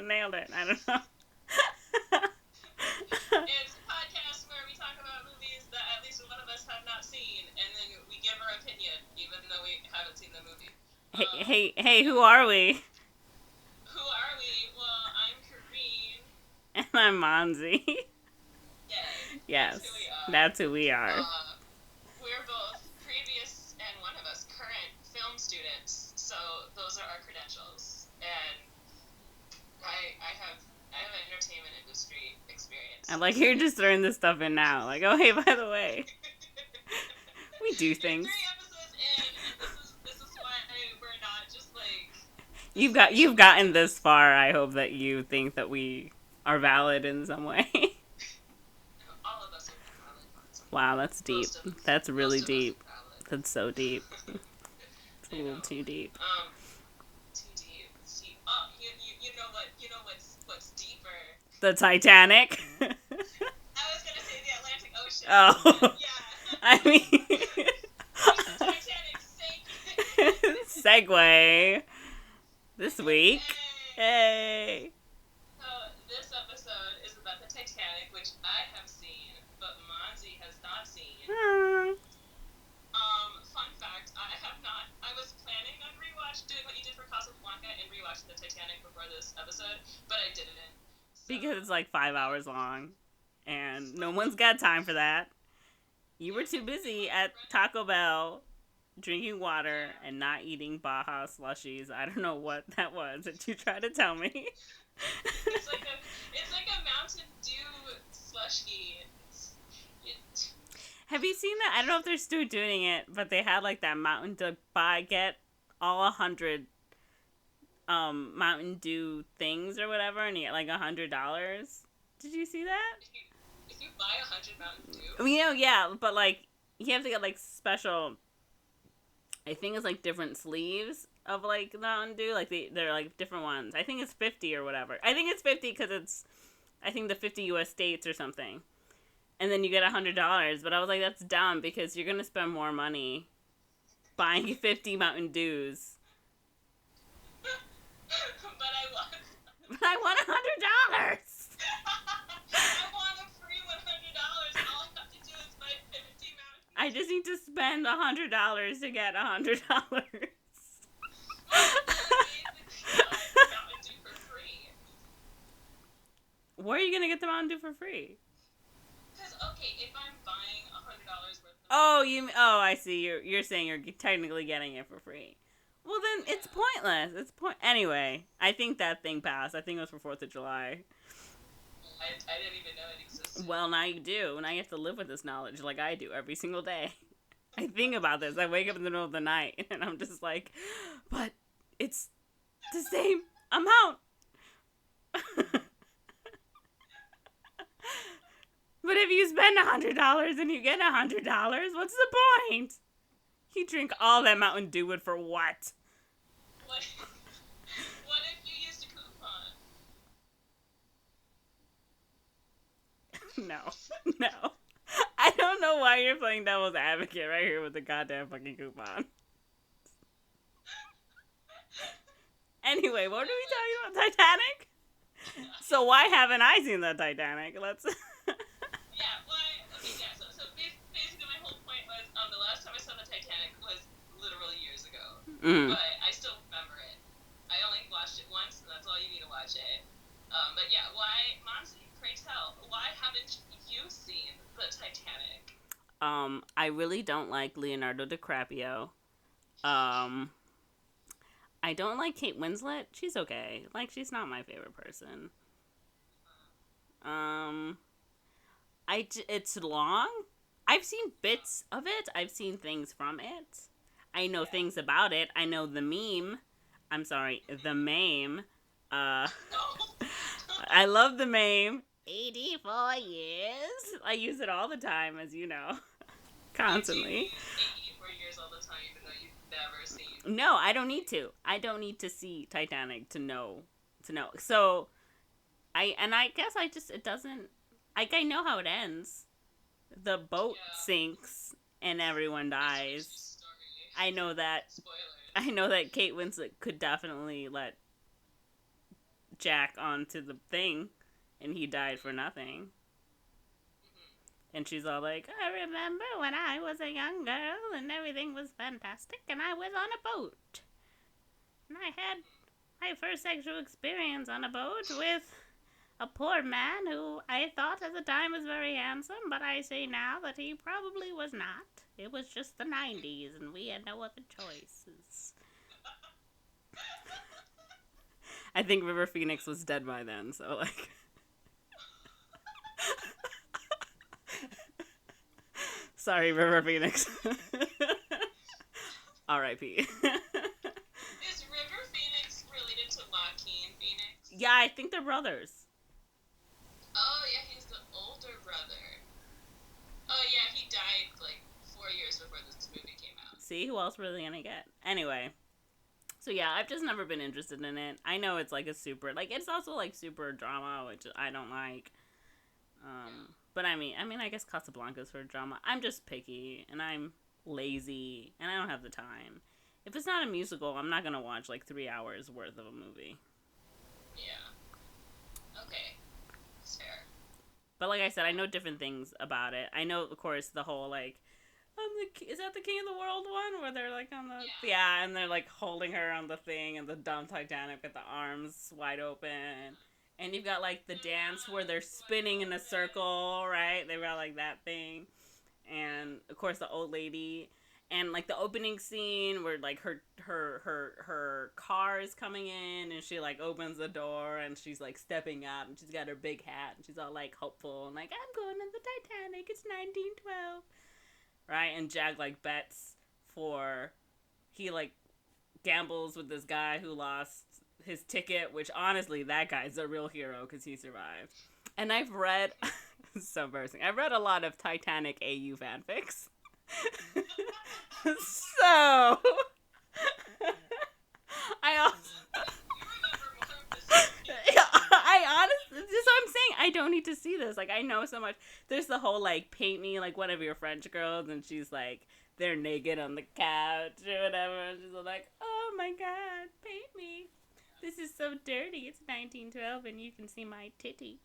nailed it. I don't know. It's a podcast where we talk about movies that at least one of us have not seen, and then we give our opinion, even though we haven't seen the movie. Hey, who are we? Who are we? Well, I'm Corinne. And I'm Monze. Yay. Yes, That's who we are. that's who we are. We're both previous and one of us current film students, so those are our credentials. And I have an entertainment industry experience. I like you're just throwing this stuff in now. Like, oh hey, by the way, we do things. 3 episodes in, and this is why we're not just like. You've gotten this far. I hope that you think that we are valid in some way. All of us are valid. Wow, that's deep. That's really most of us deep. are valid. That's so deep. It's a little too deep. Too deep. Oh, you know what's deeper? The Titanic. I was gonna say the Atlantic Ocean. Oh. But yeah. I mean, The Titanic sank. segue this week. Yay. Hey. So this episode is about the Titanic, which I have seen, but Monze has not seen. Fun fact, I have not. I was planning on doing what you did for Casablanca and rewatching the Titanic before this episode, but I didn't. So, Because it's like 5 hours long, and no one's got time for that. You were too busy at Taco Bell drinking water and not eating Baja slushies. I don't know what that was that you tried to tell me. it's like a Mountain Dew slushie. Have you seen that? I don't know if they're still doing it, but they had like that Mountain Dew get all 100 Mountain Dew things or whatever, and you get like $100. Did you see that? If you buy 100 Mountain Dew. I mean, yeah, but like you have to get like special. I think it's like different sleeves of like Mountain Dew. Like they're like different ones. I think it's 50 or whatever. I think it's 50 because it's, I think the 50 U.S. states or something. And then you get $100. But I was like, that's dumb because you're gonna spend more money buying 50 Mountain Dews. But I want $100. I want a free $100. All I have to do is buy 50 Mountain Dew. I just need to spend $100 to get $100. Mountain Dew for free. Where are you gonna get the Mountain Dew for free? Because okay, if I'm buying $100 worth of. Oh, I see. You're saying you're technically getting it for free. Well, then it's pointless. Anyway, I think that thing passed. I think it was for 4th of July. I didn't even know it existed. Well, now you do. Now you have to live with this knowledge like I do every single day. I think about this. I wake up in the middle of the night and I'm just like, but it's the same amount. But if you spend $100 and you get $100, what's the point? You drink all that Mountain Dew would for what? What if you used a coupon? No. I don't know why you're playing devil's advocate right here with the goddamn fucking coupon. Anyway, what are we talking about? Titanic? So why haven't I seen the Titanic? Let's... Yeah, so basically my whole point was, the last time I saw the Titanic was literally years ago. Mm. But I still remember it. I only watched it once, and that's all you need to watch it. But yeah, Monze, pray tell, why haven't you seen the Titanic? I really don't like Leonardo DiCaprio. I don't like Kate Winslet. She's okay. Like, she's not my favorite person. It's long. I've seen bits of it. I've seen things from it. I know things about it. I know the meme. I'm sorry, the meme. I love the meme. 84 years. I use it all the time, as you know. Constantly. 84 years all the time, even though you've never seen. No, I don't need to. I don't need to see Titanic to know. So, I guess it doesn't, like, I know how it ends. The boat sinks and everyone dies. I know that. Spoilers. I know that Kate Winslet could definitely let Jack onto the thing, and he died for nothing. And she's all like, I remember when I was a young girl and everything was fantastic and I was on a boat. And I had my first sexual experience on a boat with a poor man who I thought at the time was very handsome, but I say now that he probably was not. It was just the 90s and we had no other choices. I think River Phoenix was dead by then, so like... Sorry, River Phoenix. R.I.P. Is River Phoenix related to Joaquin Phoenix? Yeah, I think they're brothers. Oh, yeah, he's the older brother. Oh, yeah, he died, like, 4 years before this movie came out. See, who else we're really gonna get? Anyway. So, yeah, I've just never been interested in it. I know it's, like, a super... Like, it's also, like, super drama, which I don't like. But I mean, I guess Casablanca's for drama. I'm just picky, and I'm lazy, and I don't have the time. If it's not a musical, I'm not gonna watch, like, 3 hours worth of a movie. Yeah. Okay. That's fair. But like I said, I know different things about it. I know, of course, the whole, like, is that the King of the World one? Where they're, like, on the... Yeah, and they're, like, holding her on the thing, and the dumb Titanic with the arms wide open. And you've got, like, the dance where they're spinning in a circle, right? They've got, like, that thing. And, of course, the old lady. And, like, the opening scene where, like, her car is coming in. And she, like, opens the door. And she's, like, stepping up. And she's got her big hat. And she's all, like, hopeful. And, like, I'm going on the Titanic. It's 1912. Right? And Jack, like, bets for... He, like, gambles with this guy who lost... his ticket, which honestly, that guy's a real hero because he survived. And I've read, so embarrassing, I've read a lot of Titanic AU fanfics. So, I also, I honestly, this is what I'm saying, I don't need to see this. Like, I know so much. There's the whole, like, paint me like one of your French girls, and she's like, they're naked on the couch or whatever, and she's like, oh my god, paint me. This is so dirty. It's 1912 and you can see my titty.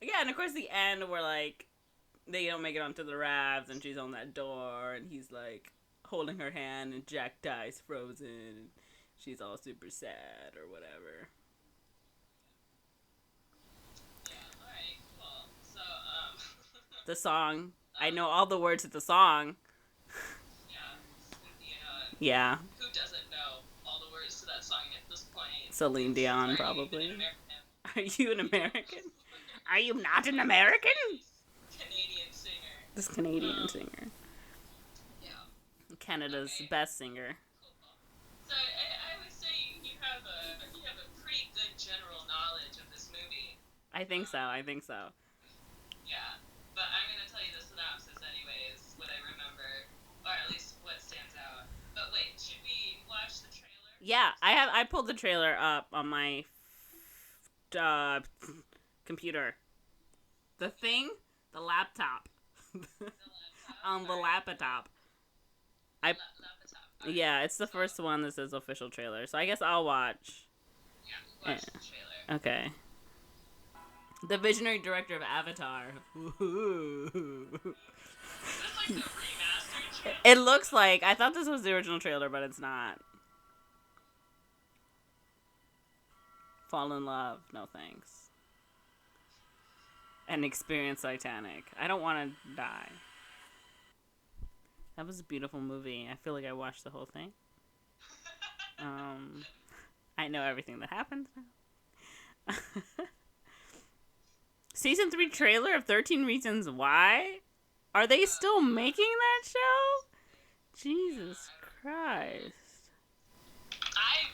Yeah, and of course the end where, like, they don't make it onto the raft and she's on that door and he's, like, holding her hand and Jack dies frozen and she's all super sad or whatever. The song. I know all the words of the song. Yeah. Who doesn't know all the words to that song at this point? Celine Dion, probably. Are you an American? Are you not an American? Canadian singer. This Canadian singer. Yeah. Canada's best singer. So I would say you have a pretty good general knowledge of this movie. I think so. Yeah. But I'm going to tell you the synopsis anyways, what I remember, or at least what stands out. But wait, should we watch the trailer? Yeah, I pulled the trailer up on my computer. The thing? The laptop. On the laptop. Yeah, it's the first one that says official trailer, so I guess I'll watch. Yeah, watch the trailer. Okay. The visionary director of Avatar. Ooh. Is this like the remastered trailer? It looks like. I thought this was the original trailer, but it's not. Fall in love. No thanks. And experience Titanic. I don't want to die. That was a beautiful movie. I feel like I watched the whole thing. I know everything that happened. Season 3 trailer of 13 Reasons Why? Are they still making that show? Jesus Christ. I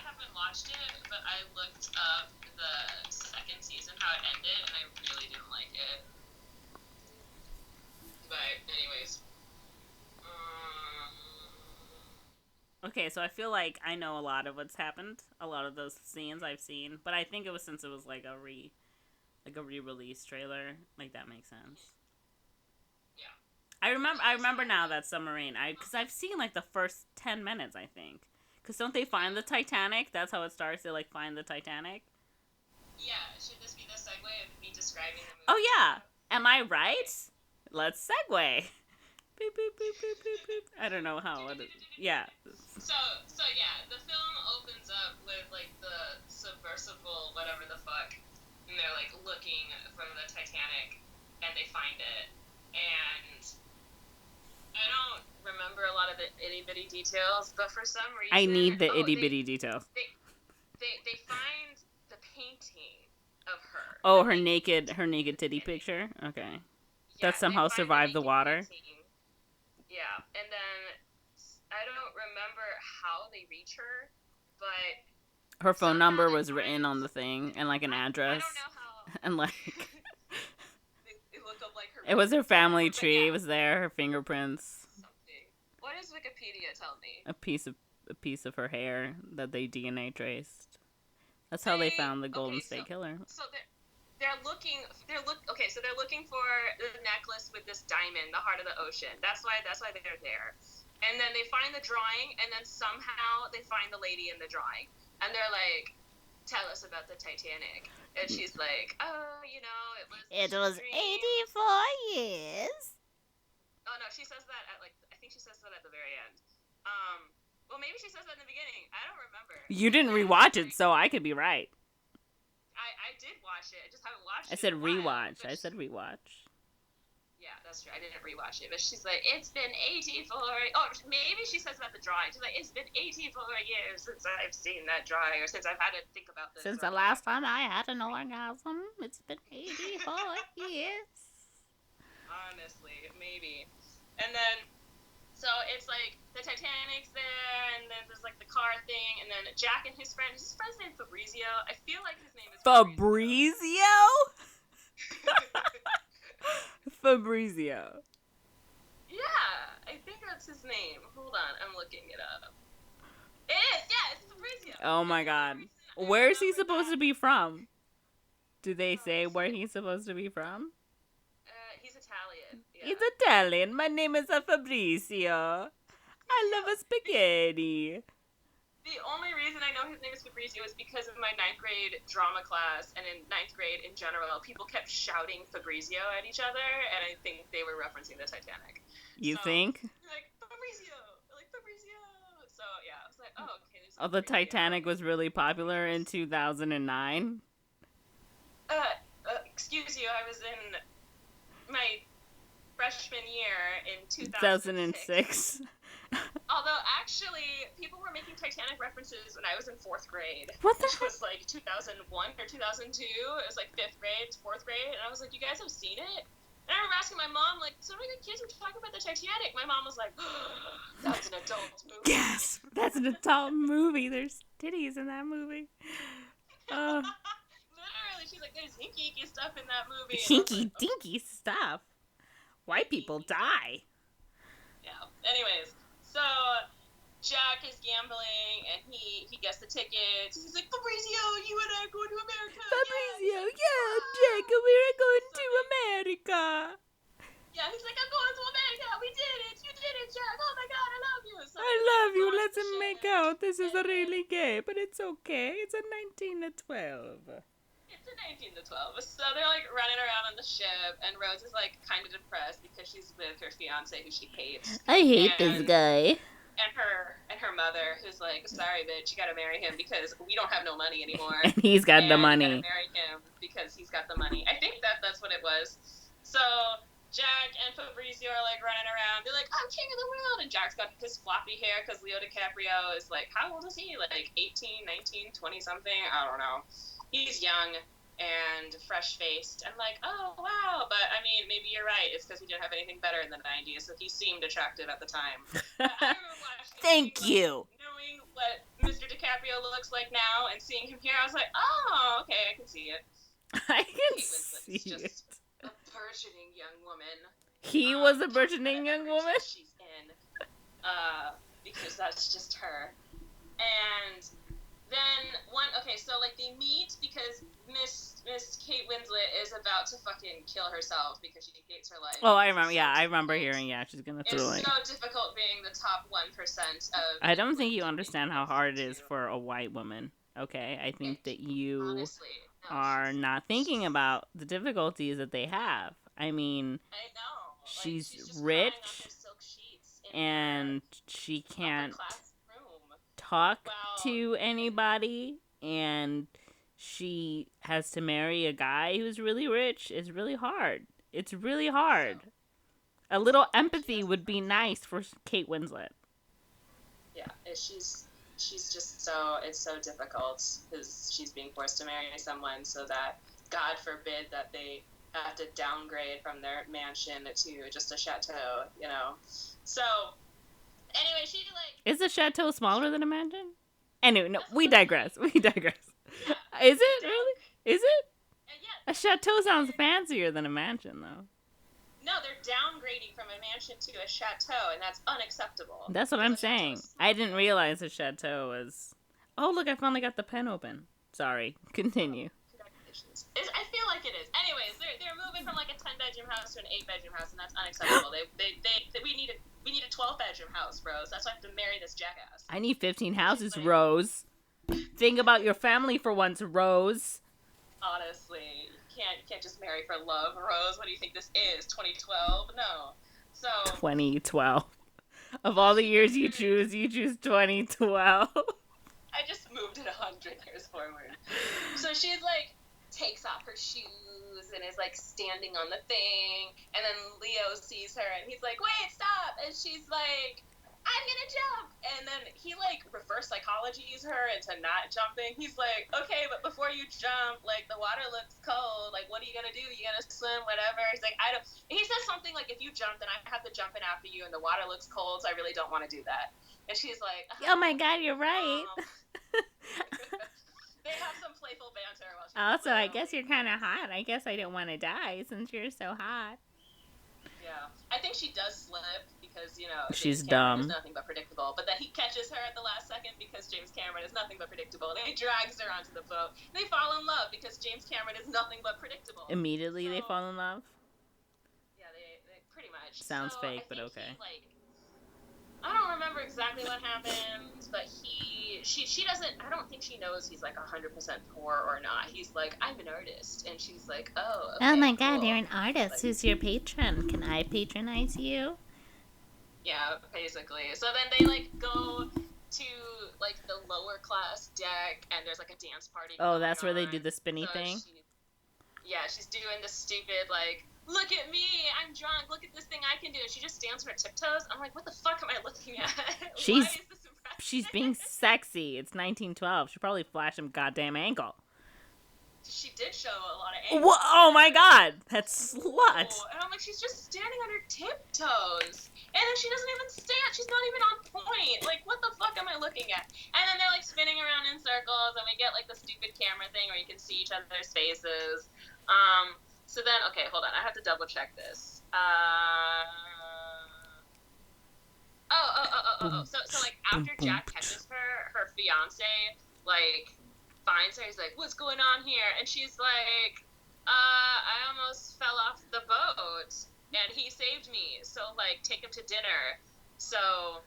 haven't watched it, but I looked up the second season, how it ended, and I really didn't like it. But anyways. Okay, so I feel like I know a lot of what's happened. A lot of those scenes I've seen. But I think it was since it was like a re-release trailer. Like, that makes sense. I remember now that submarine. Because I've seen like the first 10 minutes, I think. Because don't they find the Titanic? That's how it starts. They like find the Titanic. Yeah, should this be the segue of me describing the movie? Oh yeah, am I right? Let's segue. Beep, beep, beep, beep, beep, beep. I don't know how it is. Yeah. So yeah, the film opens up with like the submersible whatever the fuck, and they're like looking for the Titanic, and they find it, and I don't remember a lot of the itty bitty details, but for some reason I need the itty bitty details. They find the painting of her. Oh, her naked titty picture. Okay. Yeah, that somehow survived the water. Painting. Yeah, and then I don't remember how they reach her, but her phone number was written on the thing and like an address. I don't know how. And like it looked up like her. It was her family tree. Yeah. It was there. Her fingerprints. Something. What does Wikipedia tell me? A piece of her hair that they DNA traced. That's how they found the Golden State Killer. So they're looking for the necklace with this diamond, the heart of the ocean. That's why they're there. And then they find the drawing, and then somehow they find the lady in the drawing. And they're like, tell us about the Titanic. And she's like, oh, it was 84 years. Oh, no, she says that I think she says that at the very end. Well, maybe she says that in the beginning. I don't remember. You didn't rewatch it, so I could be right. I did watch it. I just haven't watched it. I said rewatch. I said rewatch. Yeah, that's true. I didn't rewatch it. But she's like, it's been 84... Oh, maybe she says about the drawing. She's like, it's been 84 years since I've seen that drawing, or since I've had to think about this. Since the last time I had an orgasm, it's been 84 years. Honestly, maybe. And then, so it's like, the Titanic's there, and then there's like the car thing, and then Jack and his friend's name Fabrizio. I feel like his name is Fabrizio? Fabrizio. Yeah, I think that's his name. Hold on, I'm looking it up. It is, yeah, it's Fabrizio. Oh my god. Where is he supposed to be from? Do they say where he's supposed to be from? He's Italian. Yeah. He's Italian. My name is Fabrizio. I love a spaghetti. The only reason I know his name is Fabrizio is because of my 9th grade drama class, and in 9th grade in general, people kept shouting Fabrizio at each other, and I think they were referencing the Titanic. You think? Like, Fabrizio! Like, Fabrizio! So, yeah, I was like, oh, okay. Oh, the Titanic was really popular in 2009? Excuse you, I was in my freshman year in 2006. Although, actually, people were making Titanic references when I was in 4th grade. What the heck? Which was, like, 2001 or 2002. It was, like, 5th grade, 4th grade. And I was like, you guys have seen it? And I remember asking my mom, like, some of the kids were talking about the Titanic. My mom was like, that's an adult movie. Yes, that's an adult movie. There's titties in that movie. Literally, she's like, there's hinky-dinky stuff in that movie. Hinky-dinky stuff? White people die. Yeah. Anyways. So, Jack is gambling, and he gets the tickets. He's like, Fabrizio, you and I are going to America. Fabrizio, yeah, Jack, we're going to America. Yeah, he's like, I'm going to America. We did it. You did it, Jack. Oh, my God, I love you. So I love you. Let's make out. This is really gay, but it's okay. It's a 19 to 12. It's a 19 to 12. So they're, like, running around on the ship, and Rose is, like, kind of depressed because she's with her fiancé, who she hates. I hate this guy. And her mother, who's like, sorry, bitch, you gotta marry him because we don't have no money anymore. And he's got the money. You gotta marry him because he's got the money. I think that's what it was. So Jack and Fabrizio are like running around. They're like, I'm king of the world. And Jack's got his floppy hair because Leo DiCaprio is like, how old is he? Like 18, 19, 20 something? I don't know. He's young and fresh-faced and like, oh, wow. But, I mean, maybe you're right. It's because we didn't have anything better in the 90s, so he seemed attractive at the time. I remember watching Thank you. Knowing what Mr. DiCaprio looks like now and seeing him here, I was like, oh, okay, I can see it. I can see it. A burgeoning young woman. He was a burgeoning young woman? She's in. Because that's just her. And then so like they meet because Miss Kate Winslet is about to fucking kill herself because she hates her life. Oh, I because remember. it's so Yeah, I remember difficult. hearing. Yeah, she's gonna It's throw like. so difficult being the top 1% of I don't think you influencing understand people how hard it is too. for a white woman. Okay, I think that you Honestly, no, are not thinking about the difficulties that they have. I mean, I know. Like she's she's just crying on her rich silk sheets in her and she upper can't class room. talk Wow. to anybody, and she has to marry a guy who's really rich. It's really hard. It's really So hard. A so little hard. She empathy has would be nice for Kate Winslet. yeah. She's just so it's so difficult because she's being forced to marry someone so that God forbid that they have to downgrade from their mansion to just a chateau. So anyway, she like Is the chateau smaller than a mansion? Anyway, no, that's what we I'm digress. saying. We digress. Yeah, Is they're it down. really? Is it? Yeah, A chateau sounds they're fancier than a mansion, though. no, they're downgrading from a mansion to a chateau, and that's unacceptable. That's what Because I'm a chateau saying. is I smaller. didn't realize a chateau was. Oh, look, I finally got the pen open. Sorry. Continue. Congratulations. I feel like it is. Anyways, they're moving from like a 10-bedroom house to an 8-bedroom house, and that's unacceptable. We need a 12-bedroom house, bros. That's why I have to marry this jackass. I need 15 houses, Like, Rose. Think about your family for once, Rose. honestly, you can't just marry for love, Rose. What do you think this is? 2012? No. So 2012. Of all the years you choose 2012. I just moved it 100 years forward. So she's like takes off her shoes and is like standing on the thing, and then Leo sees her and he's like, "Wait, stop!" And she's like, "I'm gonna jump," and then he like reverse psychologies her into not jumping. He's like, "Okay, but before you jump, like the water looks cold. Like, what are you gonna do? You gonna swim? Whatever." He's like, "I don't." He says something like, "If you jump, then I have to jump in after you, and the water looks cold, so I really don't want to do that." And she's like, Oh my god, you're right. They have some playful banter while she's Also, I guess literally you're kind of hot. I guess I didn't want to die since you're so hot. yeah. I think she does slip because, She's James Cameron is dumb. nothing but predictable. But then he catches her at the last second because James Cameron is nothing but predictable. And he drags her onto the boat. They fall in love because James Cameron is nothing but predictable. Immediately So, they fall in love? yeah, they pretty much. Sounds so fake, I but think okay. I don't remember exactly what happens, but she doesn't, I don't think she knows he's like 100% poor or not. He's like, "I'm an artist," and she's like, "Oh, okay, Oh my god, cool." you're an artist. Like, Who's your patron? Can I patronize you? yeah, basically. So then they like go to like the lower class deck, and there's like a dance party. Oh, that's where they on. do the spinny So thing? she's doing the stupid like, "Look at me, I'm drunk. Look at this thing I can do." And she just stands on her tiptoes. I'm like, what the fuck am I looking at? Why is this impressive? She's being sexy. It's 1912. She probably flashed some goddamn ankle. She did show a lot of ankle. Oh my god, that slut. And I'm like, she's just standing on her tiptoes. And then she doesn't even stand. She's not even on point. Like, what the fuck am I looking at? And then they're like spinning around in circles, and we get like the stupid camera thing where you can see each other's faces. So then, okay, hold on. I have to double check this. So like after Jack catches her fiance like finds her. He's like, "What's going on here?" And she's like, "I almost fell off the boat, and he saved me. So like, take him to dinner." So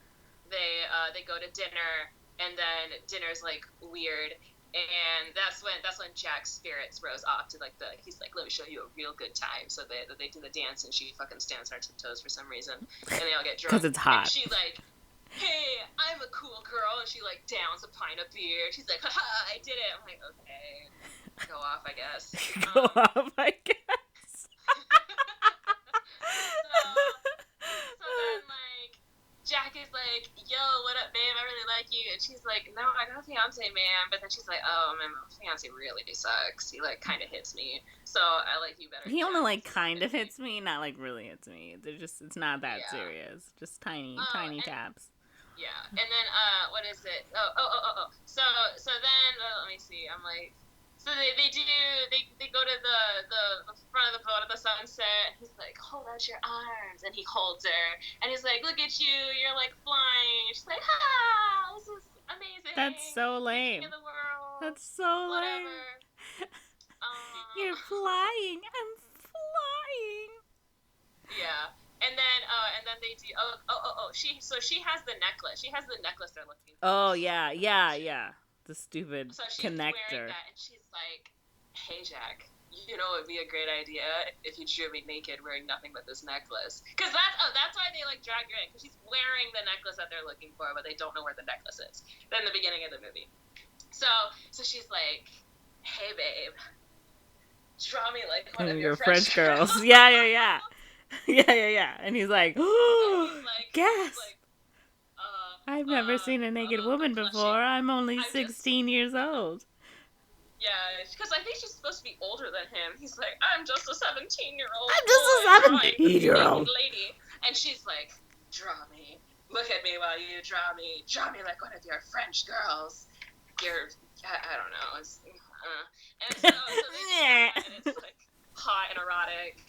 they go to dinner, and then dinner's like weird. And that's when Jack's spirits rose off to like he's like, "Let me show you a real good time." So they do the dance, and she fucking stands on her tiptoes for some reason, and they all get drunk. Because it's hot. And she like, "Hey, I'm a cool girl," and she like downs a pint of beer. She's like, "Haha, I did it." I'm like, okay, go off, I guess. Go off, I guess. So then like Jack is like, "Yo, what up, babe? I really like you." And she's like, "No, I got a fiance, man." But then she's like, "Oh, man, my fiance really sucks. He like kind of hits me. So I like you better." He only like kind of hits me, not like really hits me. It's not that Yeah. serious. Just tiny taps. Yeah, and then what is it? So then let me see. I'm like, so they go to the front of the boat at the sunset. He's like, "Hold out your arms," and he holds her, and he's like, "Look at you, you're like flying." And she's like, "Ha! This is amazing. That's so lame. King of the world." That's so lame. Whatever. You're flying. I'm flying. Yeah. And then they do. She has the necklace. She has the necklace they're looking for. Oh yeah. The stupid So she's wearing connector. that, and she's like, "Hey, Jack, you know it would be a great idea if you drew me naked wearing nothing but this necklace." Because that's why they like drag her in, because she's wearing the necklace that they're looking for, but they don't know where the necklace is. Then the beginning of the movie. So she's like, "Hey, babe, draw me like one of your French girls." Yeah. And he's like, oh, gasp. I've never seen a naked woman before. I'm only 16 years old. Yeah, because I think she's supposed to be older than him. He's like, I'm just a 17-year-old. I'm just a 17-year-old. Lady. And she's like, draw me. Look at me while you draw me. Draw me like one of your French girls. I don't know. And so they do that, and it's like hot and erotic.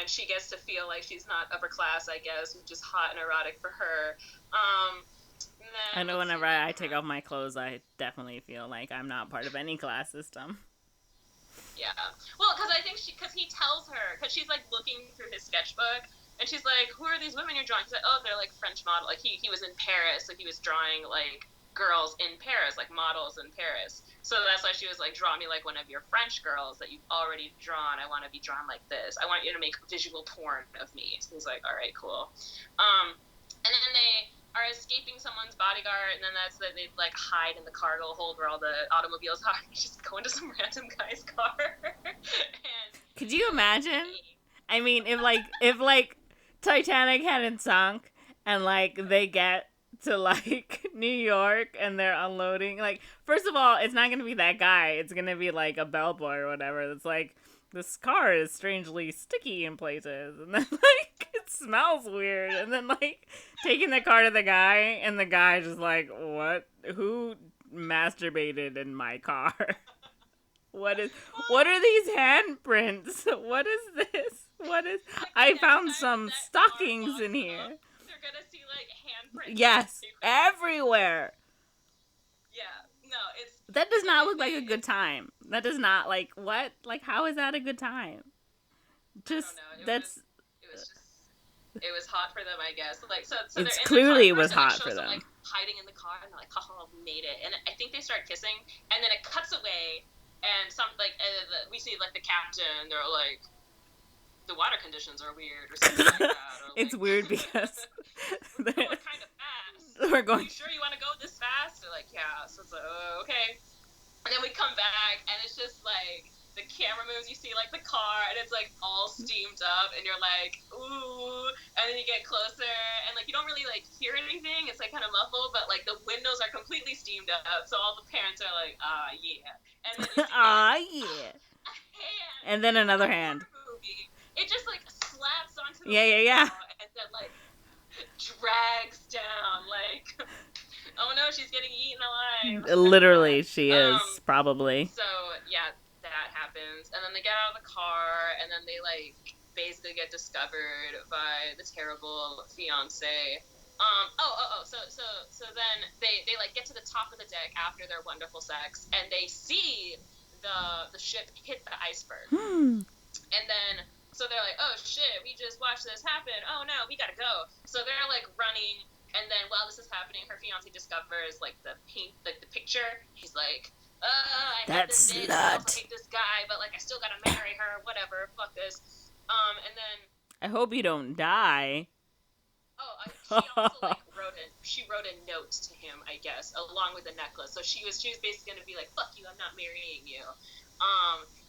And she gets to feel like she's not upper class, I guess, which is hot and erotic for her. I know whenever I take off my clothes, I definitely feel like I'm not part of any class system. Yeah. Well, because he tells her, because she's like looking through his sketchbook, and she's like, who are these women you're drawing? He's like, oh, they're like French model. Like he was in Paris, so he was drawing like girls in Paris, like models in Paris. So that's why she was like, draw me like one of your French girls that you've already drawn. I want to be drawn like this. I want you to make visual porn of me. So he's like, all right, cool. And then they are escaping someone's bodyguard, and then that's that they like hide in the cargo hold where all the automobiles are. And just go into some random guy's car. And could you imagine? I mean, if Titanic hadn't sunk and like they get to like New York and they're unloading, like, first of all, it's not gonna be that guy. It's gonna be like a bellboy or whatever. That's like, this car is strangely sticky in places, and then like it smells weird, and then like taking the car to the guy, and the guy just like, what? Who masturbated in my car? What are these handprints? What is this? I found some stockings in here. They're gonna see like handprints. Yes, everywhere. Yeah, no, that does not look like a good time. That does not, like, what? Like, how is that a good time? Just, it was hot for them, I guess. Like, so it's clearly it was hot for them. Like, hiding in the car, and they're like, oh, made it. And I think they start kissing, and then it cuts away, and we see, like, the captain, they're like, the water conditions are weird, or something like that. Or, it's like, weird because we're going kind of fast. We're going. Are you sure you want to go this fast? They're like, yeah. So it's like, okay. And then we come back, and it's just like the camera moves. You see like the car, and it's like all steamed up, and you're like, ooh. And then you get closer, and like you don't really like hear anything. It's like kind of muffled, but like the windows are completely steamed up. So all the parents are like, yeah. And then you see, yeah. A hand. And then another hand. Movie. It just like slaps onto the yeah. And then like drags down, like, oh no, she's getting eaten alive. Literally, she is, probably. So yeah, that happens, and then they get out of the car, and then they like basically get discovered by the terrible fiance. So then they like get to the top of the deck after their wonderful sex, and they see the ship hit the iceberg. And then so they're like, oh shit, we just watched this happen. Oh no, we gotta go. So they're like running, and then while this is happening, her fiance discovers like the picture. He's like, I had this bitch, I hate this guy, but like I still gotta marry her. Whatever, fuck this. And then I hope you don't die. She also like wrote a note to him, I guess, along with the necklace. So she was basically gonna be like, fuck you, I'm not marrying you.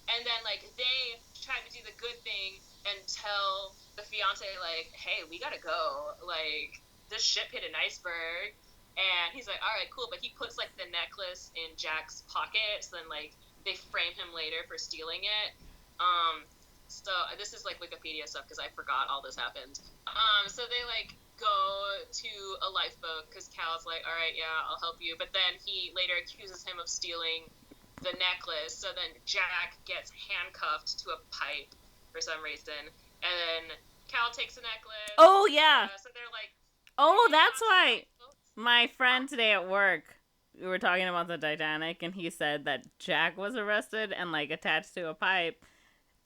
And then like they try to do the good thing and tell the fiance like, hey, we gotta go. Like, this ship hit an iceberg. And he's like, all right, cool. But he puts like the necklace in Jack's pocket. So then like they frame him later for stealing it. So this is like Wikipedia stuff because I forgot all this happened. So they like go to a lifeboat because Cal's like, all right, yeah, I'll help you. But then he later accuses him of stealing the necklace. So then Jack gets handcuffed to a pipe for some reason, and then Cal takes the necklace. Oh yeah. So they're like, oh, that's why my friend today at work we were talking about the Titanic, and he said that Jack was arrested and like attached to a pipe,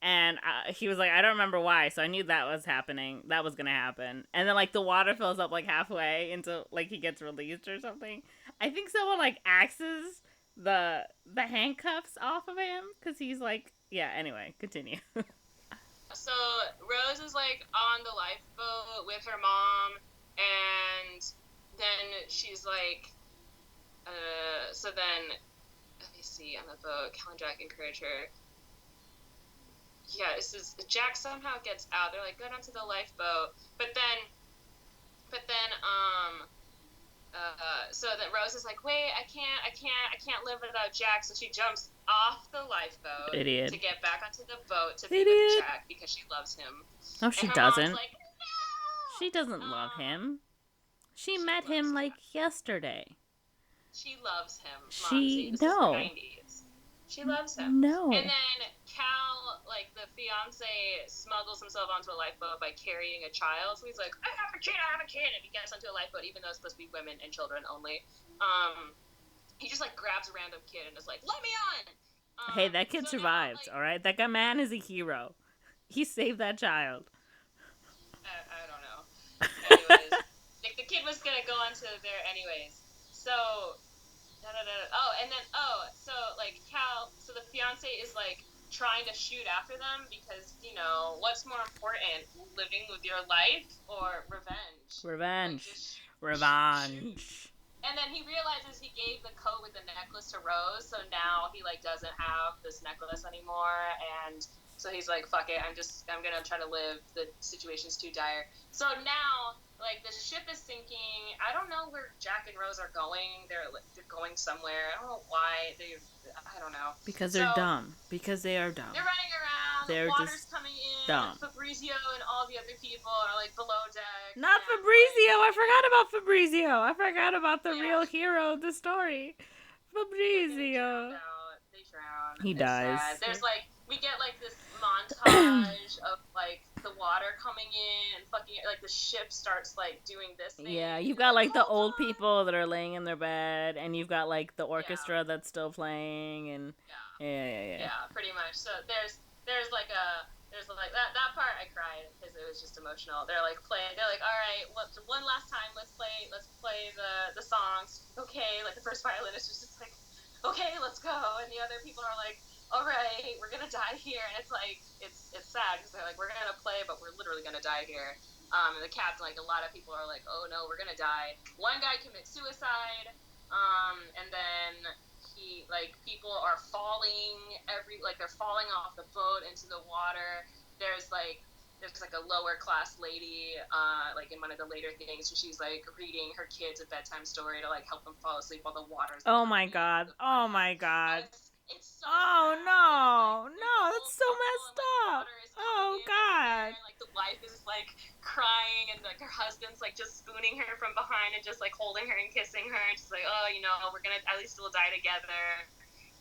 and he was like, I don't remember why, so I knew that was happening. That was gonna happen, and then like the water fills up like halfway into like he gets released or something. I think someone like axes the handcuffs off of him because he's like, yeah. Anyway, continue. So Rose is like on the lifeboat with her mom, and then she's like, so then, let me see, on the boat, Cal and Jack encourage her. Yeah, this is, Jack somehow gets out. They're like, go down to the lifeboat. But then, so then Rose is like, wait, I can't live without Jack. So she jumps off the lifeboat Idiot. to get back onto the boat to be with Jack because she loves him. No, she and her doesn't. Mom's like, no! She doesn't love him. She met him like yesterday. She loves him, Monze. This is the 90s. She loves him. No. And then Cal, like the fiance, smuggles himself onto a lifeboat by carrying a child. So he's like, I have a kid. And he gets onto a lifeboat, even though it's supposed to be women and children only. He just like grabs a random kid and is like, let me on. Hey, that kid survived, all right? That guy man is a hero. He saved that child. I don't know. Anyways, like the kid was gonna go onto there anyways. So, so like Cal, so the fiance is like trying to shoot after them because, you know, what's more important, living with your life or revenge? Revenge. Like, Revenge. And then he realizes he gave the coat with the necklace to Rose, so now he like doesn't have this necklace anymore, and so he's like, fuck it, I'm gonna try to live, the situation's too dire. So now, like, the ship is sinking. I don't know where Jack and Rose are going. They're going somewhere. I don't know why. I don't know. Because they're dumb. Because they are dumb. They're running around. They're the water's just coming in. dumb. Fabrizio and all the other people are like below deck. Not Fabrizio. I forgot about Fabrizio. I forgot about the real hero of the story. Fabrizio. They drown. He dies. Sad. There's like, we get like this montage of like the water coming in and fucking, like the ship starts like doing this thing. Yeah, you've got like the old people that are laying in their bed, and you've got like the orchestra that's still playing, and yeah, pretty much. So there's like that part I cried because it was just emotional. They're like all right, one last time, let's play the songs. Okay, like the first violinist is just like, okay, let's go, and the other people are like, all right, we're gonna die here, and it's like it's sad because they're like, we're gonna play, but we're literally gonna die here. And the captain, like, a lot of people are like, oh no, we're gonna die. One guy commits suicide, and then people are falling they're falling off the boat into the water. There's like a lower class lady, like in one of the later things, where she's like reading her kids a bedtime story to like help them fall asleep while the water's. Oh my god! It's so sad. No, that's so messed up. Oh god. And, like, the wife is like crying, and like her husband's like just spooning her from behind and just like holding her and kissing her, and just like, oh, you know, we're gonna at least we'll die together.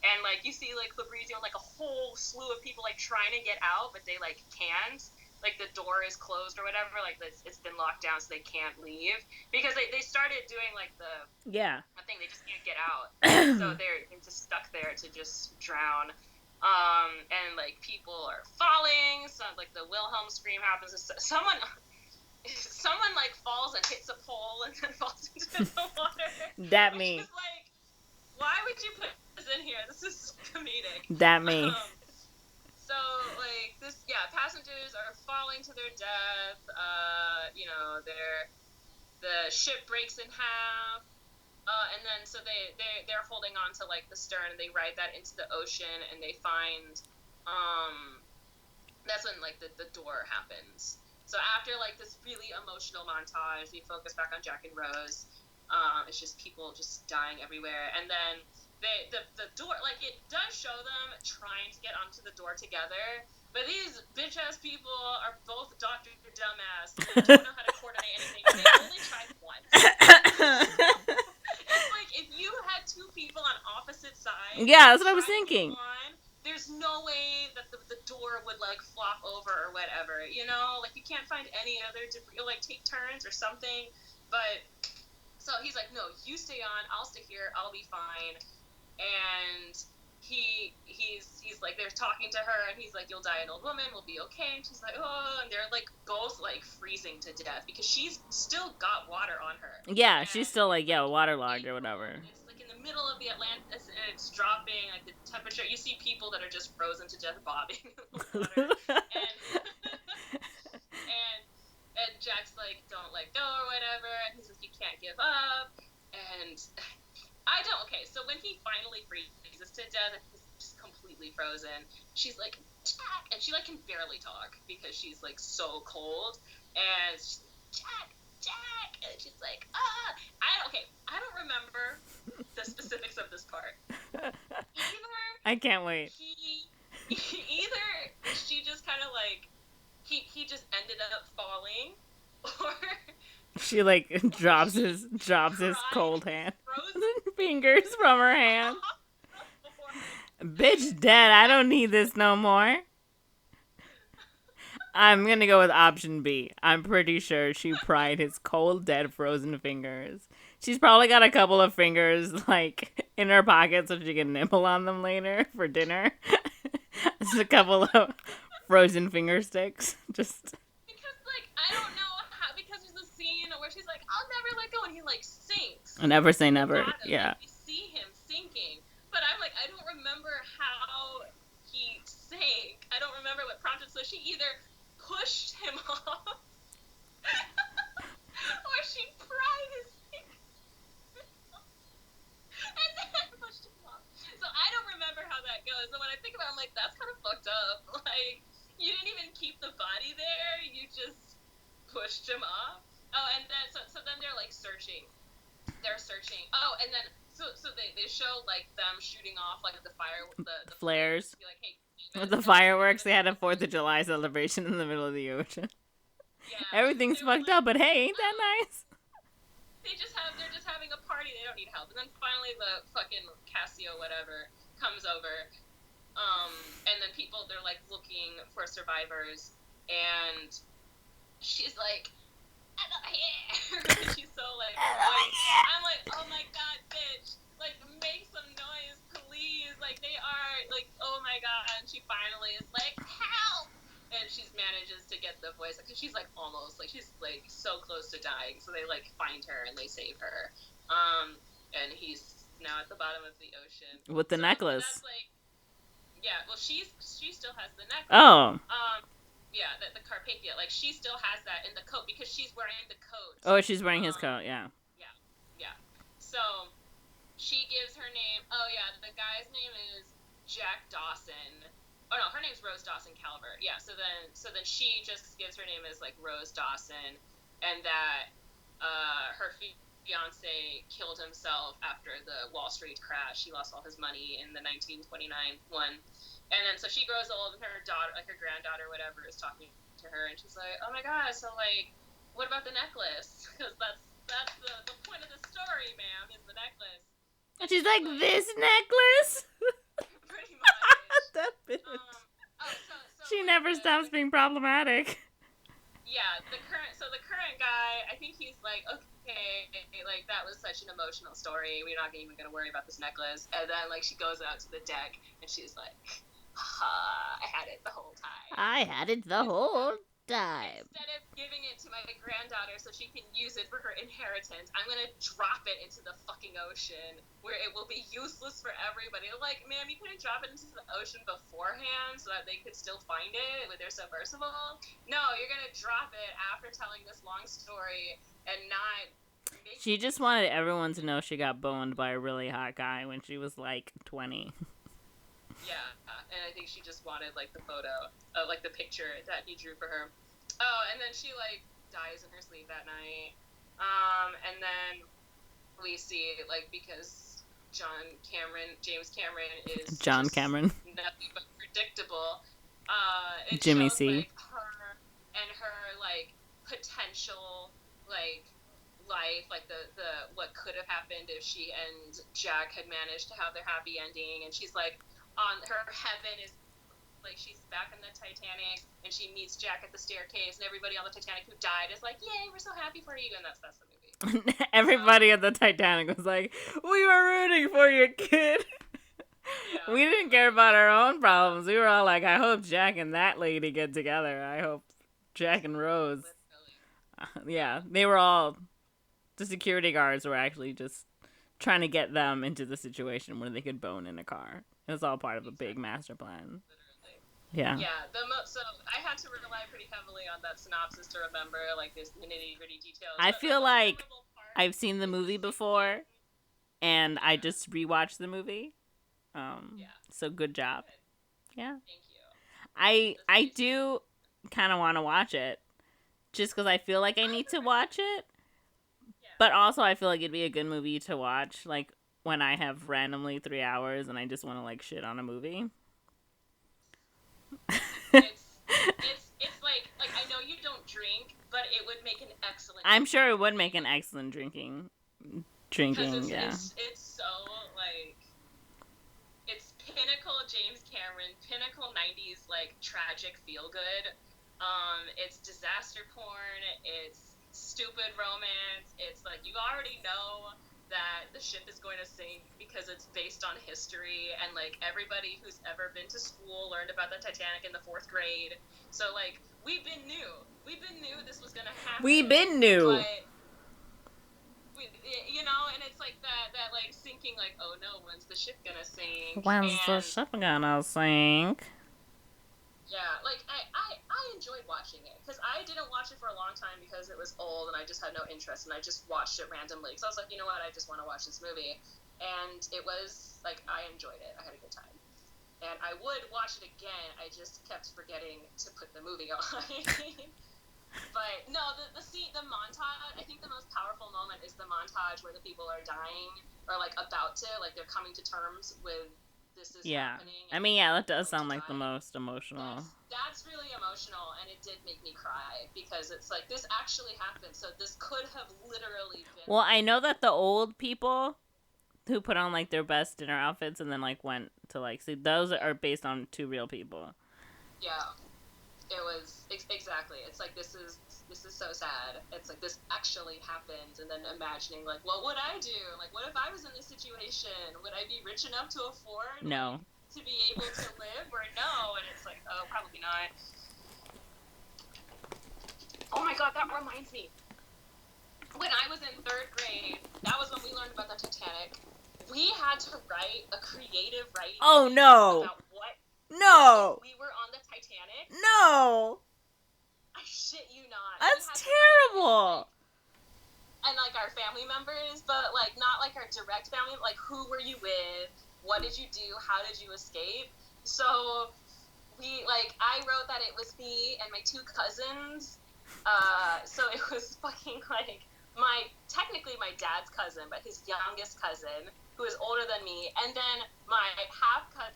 And like you see like Fabrizio and like a whole slew of people like trying to get out, but they like can't. Like the door is closed or whatever, like it's been locked down, so they can't leave because they started doing like the thing, they just can't get out. So they're just stuck there to just drown. And like people are falling. So like the Wilhelm scream happens. Someone like falls and hits a pole and then falls into the water. That me. Which is like, why would you put this in here? This is comedic. That me. So, like, passengers are falling to their death. You know, the ship breaks in half. And then, so they're holding on to, like, the stern, and they ride that into the ocean, and they find, that's when, like, the door happens. So after, like, this really emotional montage, we focus back on Jack and Rose. It's just people just dying everywhere. And then the door, like, it does show them trying to get onto the door together, but these bitch-ass people are both Dr. Dumbass and don't know how to coordinate anything, and they only tried once. It's like, if you had two people on opposite sides... Yeah, that's what I was thinking. There's no way that the door would, like, flop over or whatever, you know? Like, you can't find any other debris, like, take turns or something, but... So he's like, no, you stay on, I'll stay here, I'll be fine. And he's like, they're talking to her, and he's like, you'll die an old woman, we'll be okay. And she's like, oh, and they're like both like freezing to death because she's still got water on her. Yeah, And she's still like, waterlogged or whatever. It's like in the middle of the Atlantis, and it's dropping, like the temperature. You see people that are just frozen to death bobbing in the water. And Jack's like, don't let go or whatever, and he's like, you can't give up. And okay, so when he finally freezes to death and he's just completely frozen, she's like, Jack, and she like can barely talk because she's like so cold, and she's like, Jack, and she's like, I don't remember the specifics of this part. I can't wait. Either she just kind of like, he just ended up falling, or she like drops his cold hand, fingers from her hand. Bitch dead. I don't need this no more. I'm gonna go with option B. I'm pretty sure she pried his cold, dead, frozen fingers. She's probably got a couple of fingers like in her pocket so she can nibble on them later for dinner. Just a couple of frozen finger sticks. Just because like I don't know how, because there's a scene where she's like, I'll never let go, and he like sinks. Never say never. Yeah. Like, you see him sinking, but I'm like, I don't remember how he sank. I don't remember what prompted. So she either pushed him off, or she pried his fingers and then pushed him off. So I don't remember how that goes. So when I think about it, I'm like, that's kind of fucked up. Like, you didn't even keep the body there. You just pushed him off. Oh, and then so then they're like searching. They're searching. Oh, and then so they show like them shooting off like the flares. Be like, hey, with the fireworks, they had a 4th of July celebration in the middle of the ocean. Yeah. Everything's fucked up, but hey, ain't that nice? They're just having a party. They don't need help. And then finally the fucking Casio whatever comes over. And then they're like looking for survivors, and she's like, I'm over here. She's so like, I'm like, oh my god, bitch, like make some noise, please. Like they are like, oh my god. And she finally is like, help. And she manages to get the voice, because she's like almost like, she's like so close to dying. So they like find her and they save her. And he's now at the bottom of the ocean with the necklace. That's like, yeah, well, she still has the necklace. Oh. Yeah, the Carpathia, like she still has that in the coat because she's wearing the coat. Oh, she's wearing his coat, yeah. Yeah. So she gives her name. Oh yeah, the guy's name is Jack Dawson. Oh no, her name's Rose Dawson Calvert. Yeah. So then she just gives her name as like Rose Dawson, and that her fiance killed himself after the Wall Street crash. He lost all his money in the 1929 one. And then so she grows old, and her daughter, like her granddaughter, whatever, is talking to her, and she's like, "Oh my god, so like, what about the necklace? Because that's the point of the story, ma'am, is the necklace." And she's like, "This necklace?" Pretty much. That bitch. So She like, never stops being problematic. Yeah, the current guy, I think he's like, okay, like that was such an emotional story. We're not even gonna worry about this necklace. And then like she goes out to the deck, and she's like, I had it the whole time. Instead of giving it to my granddaughter so she can use it for her inheritance, I'm gonna drop it into the fucking ocean where it will be useless for everybody. Like, ma'am, you couldn't drop it into the ocean beforehand so that they could still find it when they're submersible? No, you're gonna drop it after telling this long story and not... She just wanted everyone to know she got boned by a really hot guy when she was like 20. Yeah, and I think she just wanted, like, the photo, like, the picture that he drew for her. Oh, and then she, like, dies in her sleep that night. And then we see, like, because James Cameron is John Cameron. Nothing but predictable. It Jimmy shows, C. like, her and her, like, potential, like, life, like the what could have happened if she and Jack had managed to have their happy ending. And she's like, on her heaven is like, she's back in the Titanic, and she meets Jack at the staircase, and everybody on the Titanic who died is like, yay, we're so happy for you. And that's the movie. Everybody at the Titanic was like, "We were rooting for you, kid." Yeah. We didn't care about our own problems. We were all like, "I hope Jack and that lady get together. I hope Jack and Rose." Yeah, they were all. The security guards were actually just trying to get them into the situation where they could bone in a car. It was all part of a big master plan. Literally. Yeah. Yeah. So I had to rely pretty heavily on that synopsis to remember like this nitty gritty details. I But feel the most like memorable part I've seen the is movie scene. before, and I just rewatched the movie. Yeah. So good job. Good. Yeah. Thank you. I do kind of want to watch it, just because I feel like I need to watch it. Yeah. But also, I feel like it'd be a good movie to watch, like, when I have randomly 3 hours and I just want to, like, shit on a movie. It's like I know you don't drink, but it would make an excellent. I'm sure it would make an excellent drinking, Because yeah. it's so like it's pinnacle James Cameron, pinnacle 90s like tragic feel good. It's disaster porn. It's stupid romance. It's like you already know that the ship is going to sink because it's based on history, and like everybody who's ever been to school learned about the Titanic in the 4th grade. So like we've been new this was gonna happen. We've been new. But you know, and it's like that like sinking, like, oh no, when's the ship gonna sink? When's the ship gonna sink? Yeah, like I enjoyed watching it because I didn't watch it for a long time because it was old and I just had no interest, and I just watched it randomly because I was like, you know what, I just want to watch this movie, and it was like I enjoyed it. I had a good time, and I would watch it again. I just kept forgetting to put the movie on. But no, the scene, the montage, I think the most powerful moment is the montage where the people are dying or like about to, like they're coming to terms with this is happening. I mean, yeah, that does sound like the most emotional. That's really emotional, and it did make me cry because it's like this actually happened, so this could have literally been. Well, I know that the old people who put on like their best dinner outfits and then like went to like see, those are based on 2 real people. Yeah. It was exactly. It's like this is so sad. It's like this actually happened, and then imagining like, what would I do? Like, what if I was in this situation? Would I be rich enough to afford? No. Like, to be able to live, or no? And it's like, oh, probably not. Oh my God, that reminds me. When I was in 3rd grade, that was when we learned about the Titanic. We had to write a creative writing. Oh no. About what? No. We were on the Titanic. No. I shit you not. That's terrible. And like our family members, but like not like our direct family. Like who were you with? What did you do? How did you escape? So I wrote that it was me and my 2 cousins. So it was fucking like technically my dad's cousin, but his youngest cousin, who is older than me, and then my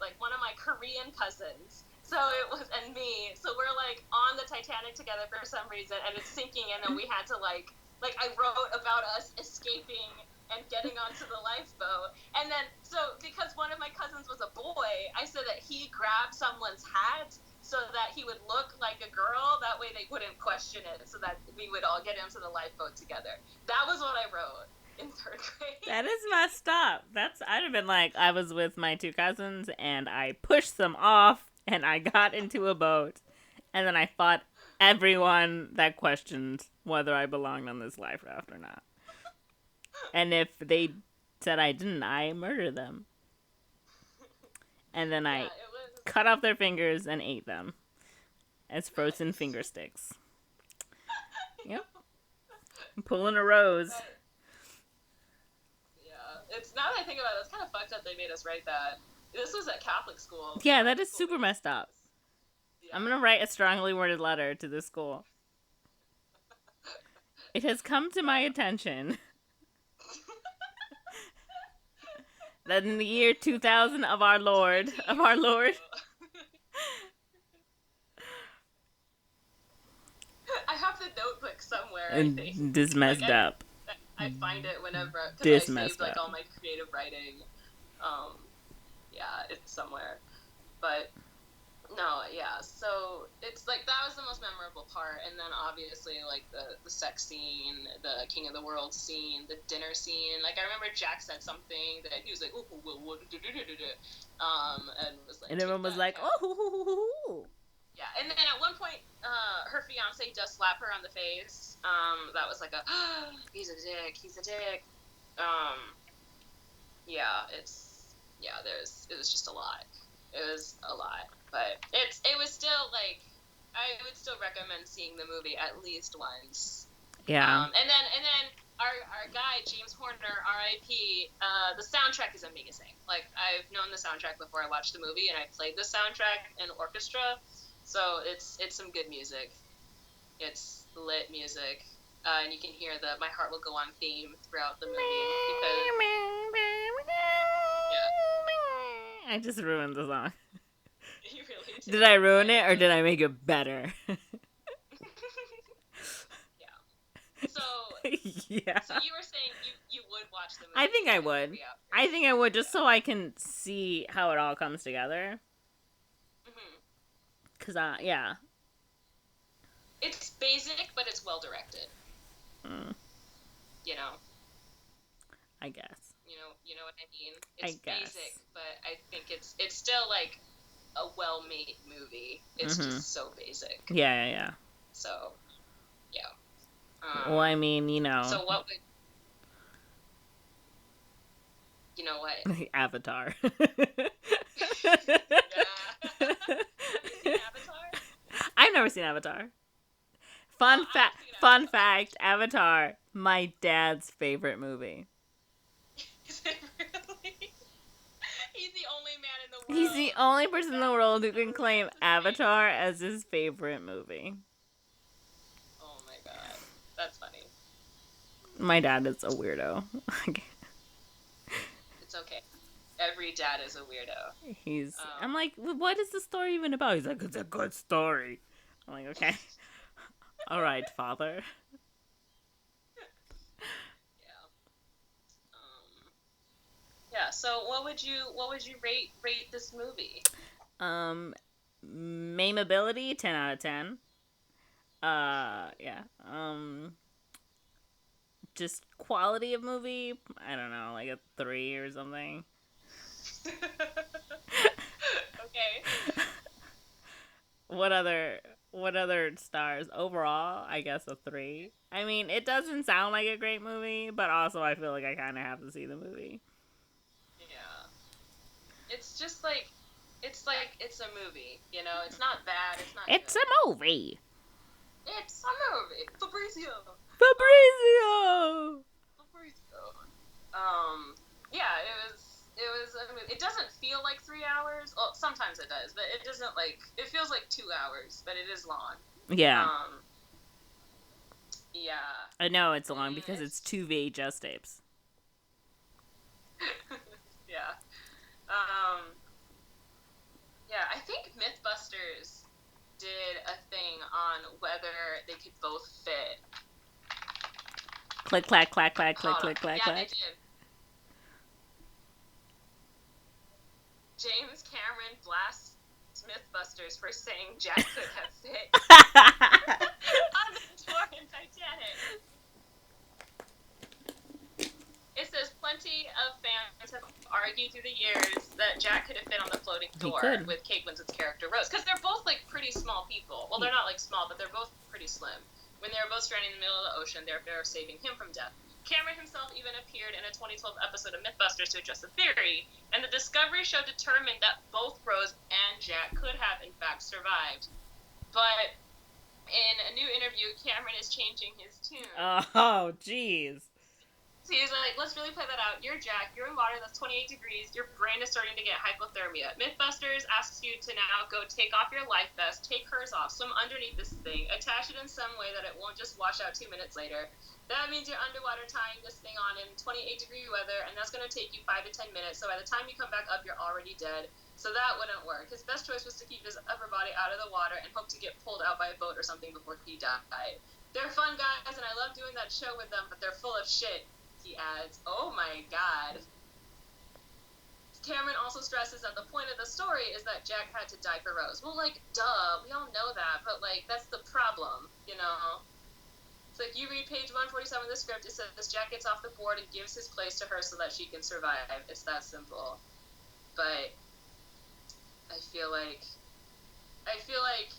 like one of my Korean cousins. So it was, and me. So we're like on the Titanic together for some reason, and it's sinking in, and we had to like I wrote about us escaping and getting onto the lifeboat. And then, so because one of my cousins was a boy, I said that he grabbed someone's hat so that he would look like a girl. That way they wouldn't question it, so that we would all get into the lifeboat together. That was what I wrote in 3rd grade. That is messed up. I'd have been like, I was with my 2 cousins and I pushed them off and I got into a boat and then I fought everyone that questioned whether I belonged on this life raft or not. And if they said I didn't, I murdered them. And then I cut off their fingers and ate them as frozen finger sticks. Yep. I'm pulling a Rose. Yeah. It's, now that I think about it, it's kind of fucked up they made us write that. This was at Catholic school. Yeah, that is super messed up. Yeah. I'm going to write a strongly worded letter to this school. It has come to my attention that in the year 2000 of our Lord, I have the notebook somewhere, I and think. this messed up. I find it whenever, This because I messed saved like up. all my creative writing. Yeah, it's somewhere. But No, yeah. So it's like that was the most memorable part, and then obviously like the sex scene, the King of the World scene, the dinner scene. Like I remember Jack said something that he was like, "Ooh, and was like, And "Take everyone was that, like, cat." oh. Yeah, and then at one point, her fiance does slap her on the face. That was like a, he's a dick, he's a dick. Um, yeah, it was just a lot. It was a lot, but it was still like, I would still recommend seeing the movie at least once. Yeah. And then our guy James Horner, R.I.P. The soundtrack is amazing. Like I've known the soundtrack before I watched the movie, and I played the soundtrack in orchestra, so it's some good music. It's lit music, and you can hear the "My Heart Will Go On" theme throughout the movie because yeah, I just ruined the song. you really did. Did I ruin it or did I make it better? Yeah. So Yeah. So you were saying you would watch the movie? I think I would. I think I would just so I can see how it all comes together. Mm-hmm. Cause yeah. It's basic, but it's well directed. Mm, You know. I guess. You know what I mean. It's I guess. basic, but I think it's still like a well-made movie. It's just so basic. Yeah. So, yeah. Well, I mean, So what would... You know what? Avatar. Yeah. Have you seen Avatar? I've never seen Avatar. Fun fact, Avatar, my dad's favorite movie. Is it really? He's the only man in the world. He's the only person in the world who can claim Avatar as his favorite movie. Oh my god. That's funny. My dad is a weirdo. It's okay. Every dad is a weirdo. I'm like, what is the story even about? He's like, it's a good story. I'm like, okay. All right, father. Yeah. Yeah. So what would you rate this movie? Memeability, 10 out of 10. Yeah. Just quality of movie, I don't know, like a 3 or something. Okay. What other stars? Overall, I guess a 3. I mean, it doesn't sound like a great movie, but also I feel like I kind of have to see the movie. Yeah. It's just like it's a movie, you know. It's not bad. It's not. It's good. a movie. It's a movie. Fabrizio. Yeah, it was a movie. It doesn't feel like 3 hours. Well, sometimes it does, but it doesn't like. It feels like 2 hours, but it is long. Yeah. Yeah. I know it's long because it's 2 VHS tapes. Yeah. Yeah, I think Mythbusters did a thing on whether they could both fit. Click, clack, clack, clack, click, click, clack, yeah, clack. they did. James Cameron blasts Mythbusters for saying Jack could have fit on the door in Titanic. It says plenty of fans have argued through the years that Jack could have fit on the floating door with Kate Winslet's character Rose, because they're both like pretty small people. Well, they're not like small, but they're both pretty slim. When they were both stranded in the middle of the ocean, they're saving him from death. Cameron himself even appeared in a 2012 episode of Mythbusters to address the theory, and the Discovery show determined that both Rose and Jack could have, in fact, survived. But in a new interview, Cameron is changing his tune. Oh, jeez. So he's like, let's really play that out. You're Jack. You're in water that's 28 degrees. Your brain is starting to get hypothermia. Mythbusters asks you to now go take off your life vest, take hers off, swim underneath this thing, attach it in some way that it won't just wash out 2 minutes later. That means you're underwater tying this thing on in 28-degree weather, and that's going to take you 5 to 10 minutes. So by the time you come back up, you're already dead. So that wouldn't work. His best choice was to keep his upper body out of the water and hope to get pulled out by a boat or something before he died. They're fun guys, and I love doing that show with them, but they're full of shit. He adds, oh my god. Cameron also stresses that the point of the story is that Jack had to die for Rose. Well, like, duh, we all know that, but, like, that's the problem, you know? It's like, you read page 147 of the script, it says Jack gets off the board and gives his place to her so that she can survive. It's that simple. But I feel like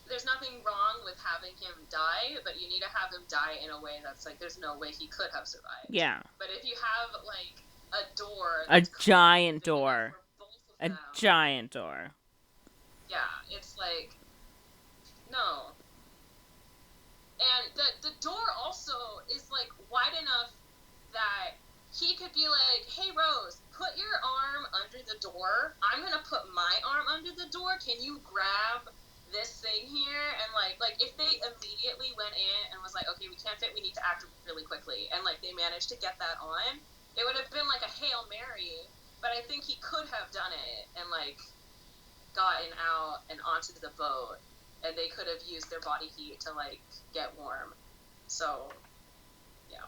there's nothing wrong with having him die, but you need to have him die in a way that's, like, there's no way he could have survived. Yeah. But if you have, like, a door... A giant door. A them, giant door. Yeah, it's like... No. And the door also is, like, wide enough that he could be like, hey, Rose, put your arm under the door. I'm going to put my arm under the door. Can you grab this thing here? And, like if they immediately went in and was like, okay, we can't fit, we need to act really quickly. And, like, they managed to get that on. It would have been, like, a Hail Mary. But I think he could have done it and, like, gotten out and onto the boat. And they could have used their body heat to, like, get warm. So, yeah.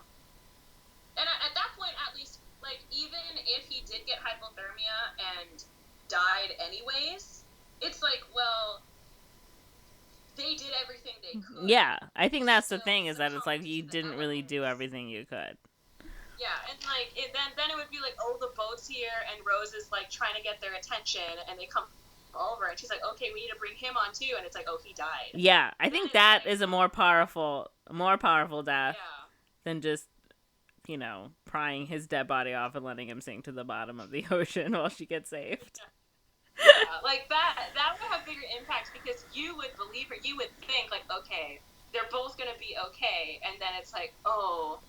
And at that point, at least, like, even if he did get hypothermia and died anyways, it's like, well, they did everything they could. Yeah, I think that's the thing, is that it's like, you didn't really do everything you could. Yeah, and, like, then it would be like, oh, the boat's here, and Rose is, like, trying to get their attention, and they come over, and she's like, okay, we need to bring him on, too, and it's like, oh, he died. Yeah, I think that is a more powerful death than just, you know, prying his dead body off and letting him sink to the bottom of the ocean while she gets saved. Yeah, like, that would have bigger impact, because you would believe her, you would think, like, okay, they're both gonna be okay, and then it's like, oh,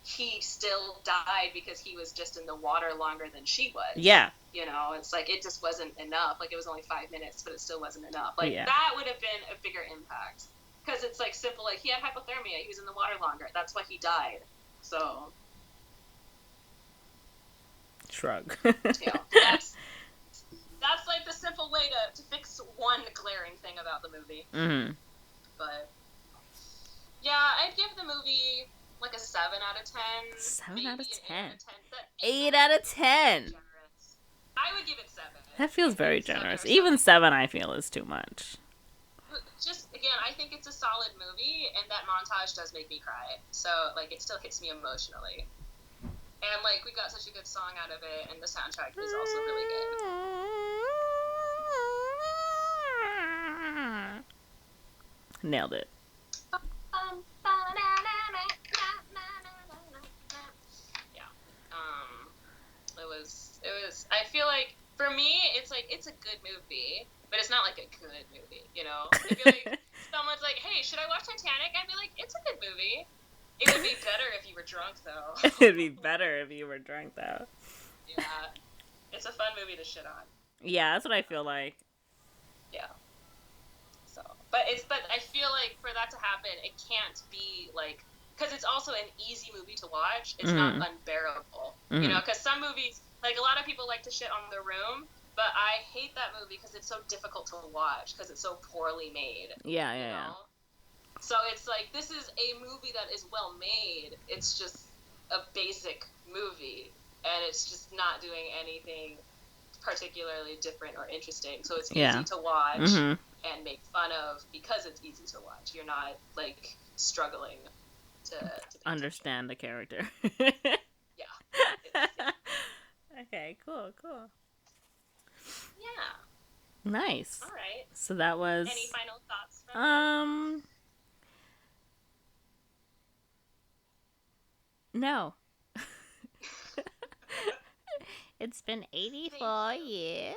he still died because he was just in the water longer than she was. Yeah. You know, it's like, it just wasn't enough. Like, it was only 5 minutes, but it still wasn't enough. Like, yeah. That would have been a bigger impact. Because it's, like, simple, like, he had hypothermia, he was in the water longer, that's why he died. So. Shrug. You know, that's, like, the simple way to fix one glaring thing about the movie. Mm-hmm. But, yeah, I'd give the movie... like a 7 out of 10. 7 out of 10. 8 out of 10. I would give it 7. That feels very generous. Even 7 I feel is too much. Just, again, I think it's a solid movie, and that montage does make me cry. So, like, it still hits me emotionally. And, like, we got such a good song out of it, and the soundtrack is also really good. Nailed it. It was, I feel like, for me, it's like, it's a good movie, but it's not like a good movie, you know? I feel like someone's like, hey, should I watch Titanic? I'd be like, it's a good movie. It would be better if you were drunk, though. It'd be better if you were drunk, though. Yeah. It's a fun movie to shit on. Yeah, that's what I feel like. Yeah. So, but I feel like for that to happen, it can't be, like, because it's also an easy movie to watch. It's not unbearable. Mm-hmm. You know, because some movies, like, a lot of people like to shit on The Room, but I hate that movie because it's so difficult to watch, because it's so poorly made. Yeah. So it's like, this is a movie that is well made. It's just a basic movie, and it's just not doing anything particularly different or interesting. So it's easy to watch and make fun of because it's easy to watch. You're not, like, struggling to understand the character. Yeah. Okay, cool. Yeah. Nice. All right. So that was... Any final thoughts from No. It's been 84 years.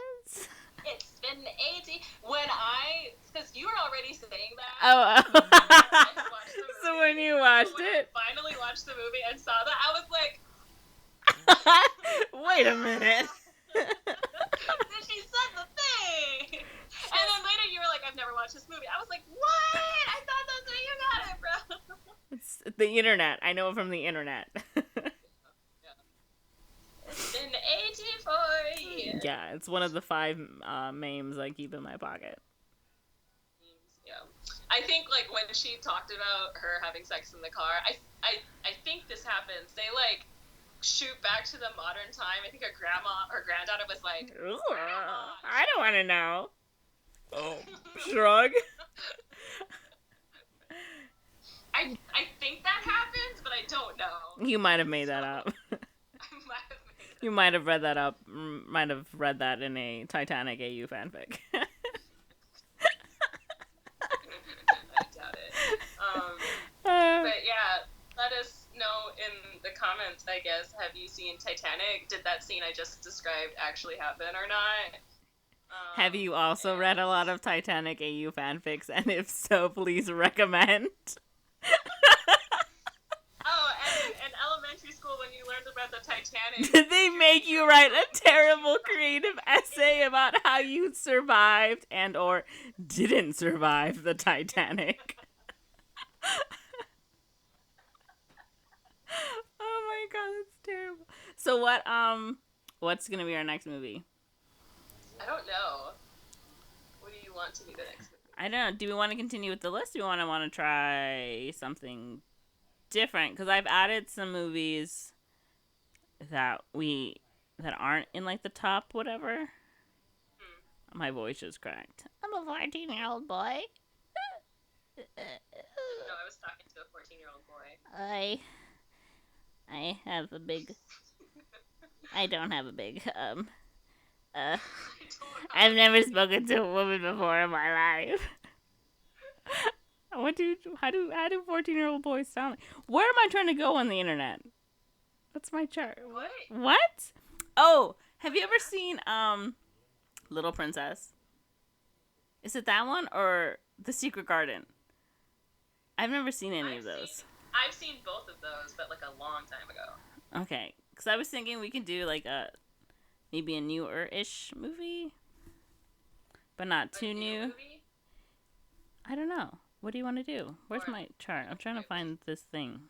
It's been 80... Because you were already saying that. Oh. So when you watched it... I finally watched the movie and saw that, I was like... Wait a minute. Then she said the thing. And then later you were like, I've never watched this movie. I was like, what? I thought that's where you got it, bro. It's the internet. I know it from the internet. It's been 84 years. Yeah, it's one of the 5 memes I keep in my pocket. Yeah. I think, like, when she talked about her having sex in the car, I think this happens. They, like, shoot back to the modern time. I think her grandma or granddaughter was like, Ugh, Grandma. I don't want to know. Oh, shrug. I think that happens, but I don't know. You might have made that up. I might have made it. You might have read that up. Might have read that in a Titanic AU fanfic. I doubt it. But yeah, let us know in the comments, I guess. Have you seen Titanic? Did that scene I just described actually happen or not? Have you also read a lot of Titanic AU fanfics? And if so, please recommend. Oh, and in elementary school when you learned about the Titanic... Did they make you write a terrible creative essay about how you survived and or didn't survive the Titanic? Oh my god, that's terrible. So what's gonna be our next movie? I don't know. What do you want to be the next movie? I don't know. Do we want to continue with the list? Do we want to try something different? Because I've added some movies that aren't in like the top whatever. My voice just cracked. I'm a 14-year-old boy. No, I was talking to a 14-year-old boy. I have a big. I don't have a big. I've never spoken to a woman before in my life. How do 14-year-old boys sound like? Where am I trying to go on the internet? What's my chart? What? Oh, have you ever seen Little Princess? Is it that one or The Secret Garden? I've never seen any of those. I've seen both of those, but like a long time ago. Okay, because I was thinking we could do like maybe a newer-ish movie, but not too new. Movie? I don't know. What do you want to do? Where's my chart? I'm trying to find this thing.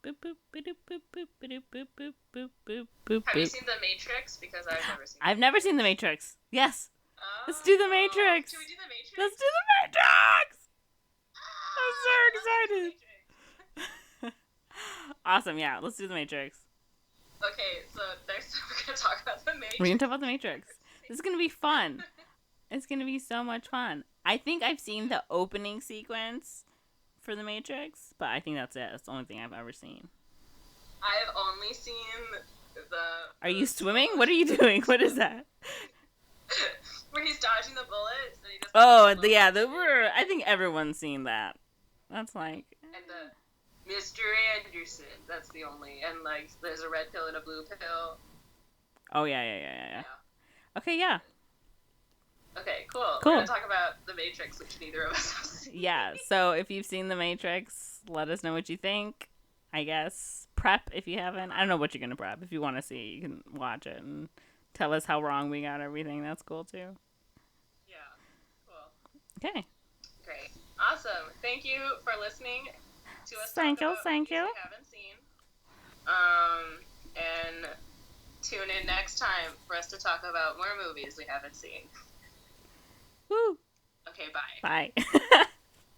Boop boop boop boop boop boop boop boop boop boop boop. Have you seen The Matrix? Because I've never seen. I've never seen The Matrix. Yes. Let's do The Matrix. Should we do The Matrix? Let's do The Matrix. I'm so excited. Awesome. Yeah. Let's do The Matrix. Okay, so next time we're gonna talk about The Matrix. We're gonna talk about The Matrix. This is gonna be fun. It's gonna be so much fun. I think I've seen the opening sequence for The Matrix, but I think that's it. That's the only thing I've ever seen. I've only seen the... Are you swimming? What are you doing? What is that? Where he's dodging the bullets. And he just I think everyone's seen that. That's like... And the Mr. Anderson. That's the only... And, like, there's a red pill and a blue pill. Oh, yeah. Okay, yeah. Okay, cool. We're going to talk about The Matrix, which neither of us have seen. Yeah, so if you've seen The Matrix, let us know what you think. I guess prep if you haven't. I don't know what you're going to prep. If you want to see, you can watch it and tell us how wrong we got everything. That's cool, too. Yeah, cool. Okay. Great. Awesome. Thank you for listening to us Thank you. We haven't seen. And tune in next time for us to talk about more movies we haven't seen. Woo. Okay, bye. Bye.